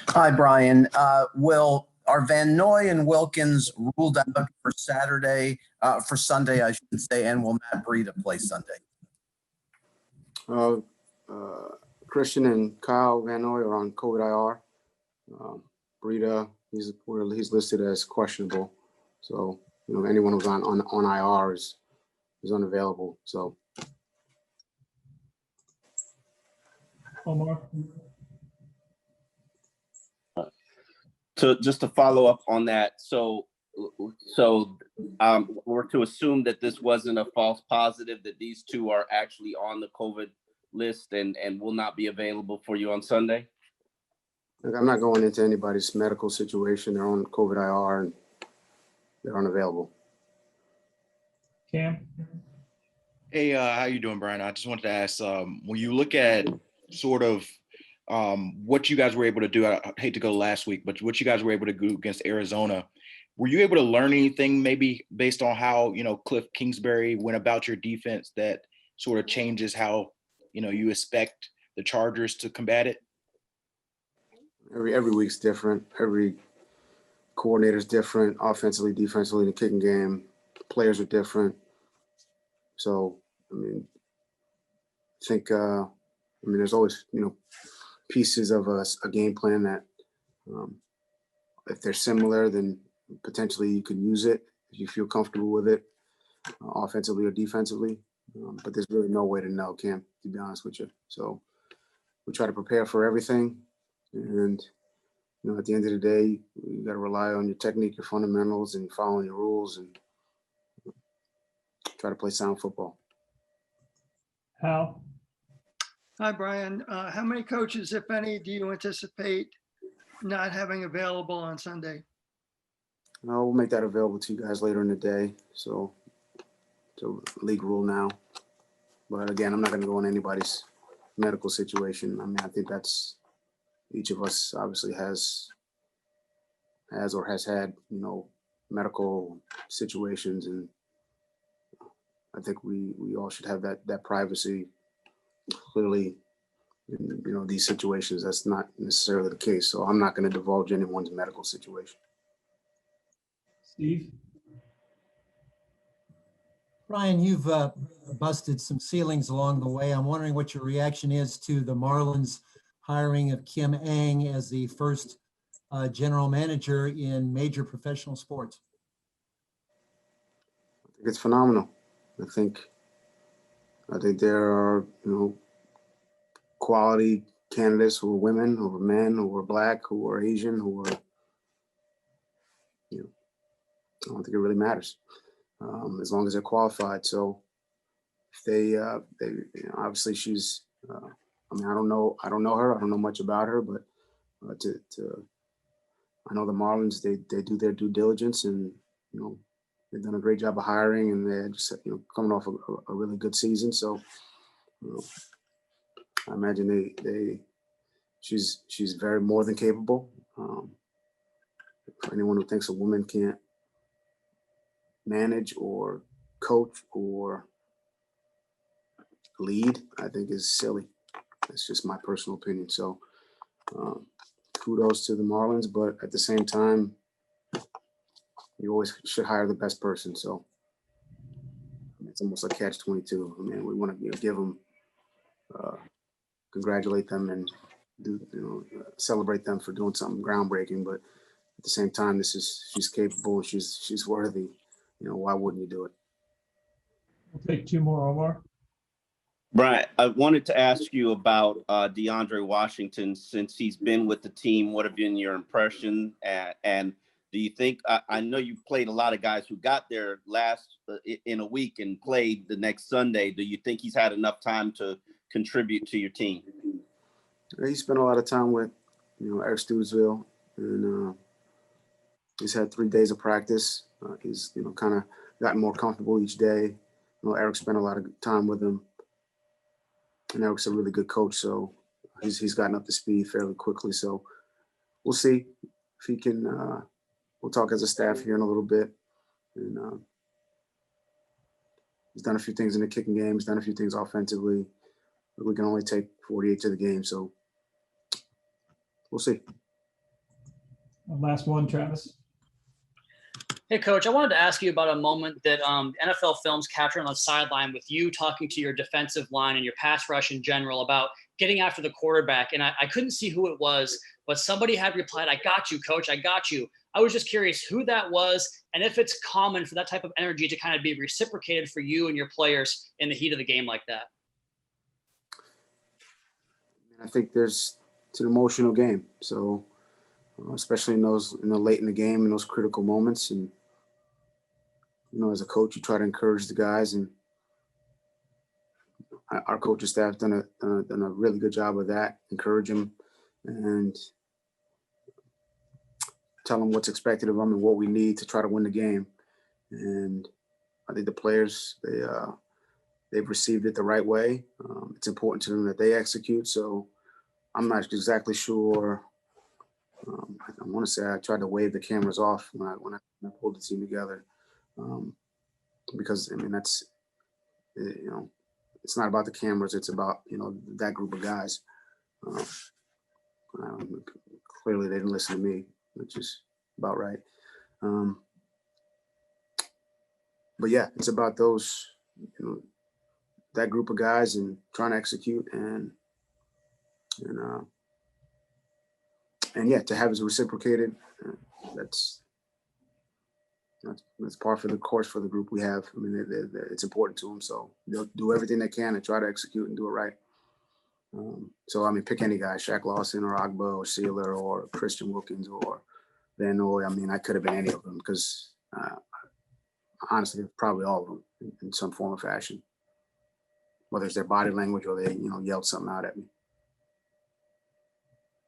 Hi, Brian. Are Van Noy and Wilkins ruled out for Sunday, I should say, and will Matt Breida play Sunday? Uh, Christian and Kyle Van Noy are on COVID IR. Breida, he's listed as questionable. So, anyone who's on IR is unavailable. So. Omar. So just to follow up on that, so we're to assume that this wasn't a false positive, that these two are actually on the COVID list and will not be available for you on Sunday? Look, I'm not going into anybody's medical situation. They're on COVID IR and they're unavailable. Cam? Hey, how you doing, Brian? I just wanted to ask, when you look at sort of what you guys were able to do, I hate to go last week, but what you guys were able to do against Arizona, were you able to learn anything maybe based on how, Cliff Kingsbury went about your defense that sort of changes how, you expect the Chargers to combat it? Every week's different. Every coordinator's different, offensively, defensively, in the kicking game. Players are different. So, I think, there's always, pieces of a game plan that if they're similar, then potentially you can use it if you feel comfortable with it, offensively or defensively. But there's really no way to know, Cam, to be honest with you. So we try to prepare for everything. And, at the end of the day, you got to rely on your technique, your fundamentals, and following your rules and try to play sound football. Hal? Hi, Brian. How many coaches, if any, do you anticipate not having available on Sunday? We'll make that available to you guys later in the day. So league rule now. But again, I'm not going to go in anybody's medical situation. I think that's each of us obviously has or has had, medical situations. And I think we all should have that privacy. Clearly, in these situations, that's not necessarily the case. So I'm not going to divulge anyone's medical situation. Steve? Brian, you've busted some ceilings along the way. I'm wondering what your reaction is to the Marlins hiring of Kim Ng as the first general manager in major professional sports. I think it's phenomenal. I think there are, quality candidates who are women, who are men, who are Black, who are Asian, who are, I don't think it really matters as long as they're qualified. So if they obviously she's, I don't know her. I don't know much about her, but I know the Marlins, they do their due diligence and, they've done a great job of hiring and they're just, coming off a really good season. So, I imagine she's very more than capable. For anyone who thinks a woman can't manage or coach or lead, I think is silly. That's just my personal opinion. So kudos to the Marlins, but at the same time, you always should hire the best person. So it's almost like catch-22. We want to give them, congratulate them and celebrate them for doing something groundbreaking. But at the same time, she's capable and she's worthy. Why wouldn't you do it? We'll take two more, Omar. Brian, I wanted to ask you about DeAndre Washington. Since he's been with the team, what have been your impression? And do you think, I know you played a lot of guys who got there last in a week and played the next Sunday. Do you think he's had enough time to contribute to your team? He spent a lot of time with, Eric Stoodsville, and he's had 3 days of practice. He's, kind of gotten more comfortable each day. Eric spent a lot of time with him, and Eric's a really good coach, so he's gotten up to speed fairly quickly. So we'll see if he can. We'll talk as a staff here in a little bit, and he's done a few things in the kicking game. He's done a few things offensively. But we can only take 48 to the game, so we'll see. Last one, Travis. Hey, Coach, I wanted to ask you about a moment that NFL Films captured on the sideline with you talking to your defensive line and your pass rush in general about getting after the quarterback. And I couldn't see who it was, but somebody had replied, "I got you, Coach, I got you." I was just curious who that was and if it's common for that type of energy to kind of be reciprocated for you and your players in the heat of the game like that. I think it's an emotional game. So especially in the late in the game, in those critical moments. And, as a coach, you try to encourage the guys, and our coaching staff done a really good job of that, encourage them and tell them what's expected of them and what we need to try to win the game. And I think the players, they've received it the right way. It's important to them that they execute. So I'm not exactly sure. I want to say I tried to wave the cameras off when I pulled the team together, because that's it's not about the cameras. It's about that group of guys. Clearly, they didn't listen to me, which is about right. But yeah, it's about those that group of guys and trying to execute and yeah, to have it reciprocated, that's par for the course for the group we have. I mean, it's important to them, so they'll do everything they can to try to execute and do it right. So, pick any guy, Shaq Lawson or Agba or Sealer or Christian Wilkins or Van Noy. I could have been any of them because honestly, probably all of them in some form or fashion, whether it's their body language or they, yelled something out at me.